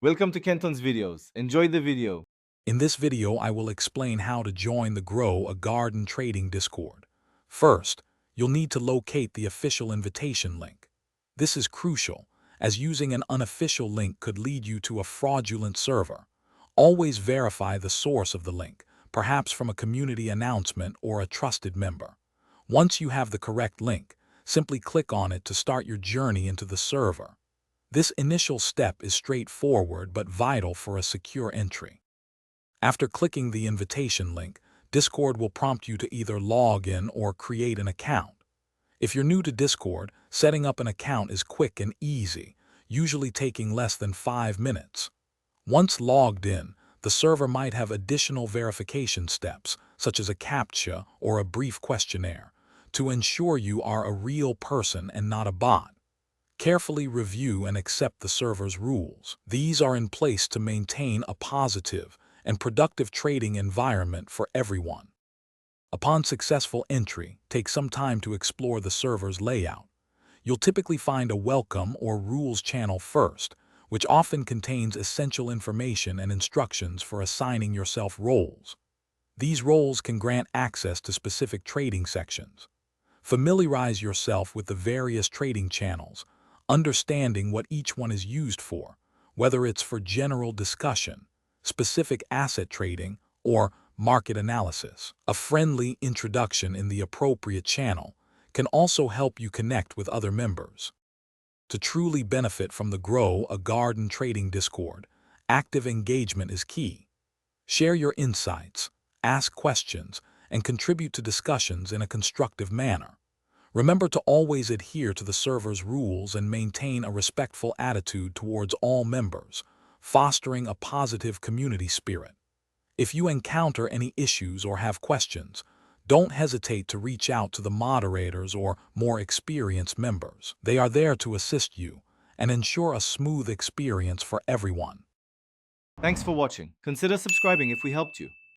Welcome to Kenton's videos. Enjoy the video. In this video, I will explain how to join the Grow a Garden Trading Discord. First, you'll need to locate the official invitation link. This is crucial, as using an unofficial link could lead you to a fraudulent server. Always verify the source of the link, perhaps from a community announcement or a trusted member. Once you have the correct link, simply click on it to start your journey into the server. This initial step is straightforward but vital for a secure entry. After clicking the invitation link, Discord will prompt you to either log in or create an account. If you're new to Discord, setting up an account is quick and easy, usually taking less than 5 minutes. Once logged in, the server might have additional verification steps, such as a CAPTCHA or a brief questionnaire, to ensure you are a real person and not a bot. Carefully review and accept the server's rules. These are in place to maintain a positive and productive trading environment for everyone. Upon successful entry, take some time to explore the server's layout. You'll typically find a welcome or rules channel first, which often contains essential information and instructions for assigning yourself roles. These roles can grant access to specific trading sections. Familiarize yourself with the various trading channels, understanding what each one is used for, whether it's for general discussion, specific asset trading, or market analysis. A friendly introduction in the appropriate channel can also help you connect with other members. To truly benefit from the Grow a Garden Trading Discord, active engagement is key. Share your insights, ask questions, and contribute to discussions in a constructive manner. Remember to always adhere to the server's rules and maintain a respectful attitude towards all members, fostering a positive community spirit. If you encounter any issues or have questions, don't hesitate to reach out to the moderators or more experienced members. They are there to assist you and ensure a smooth experience for everyone. Thanks for watching. Consider subscribing if we helped you.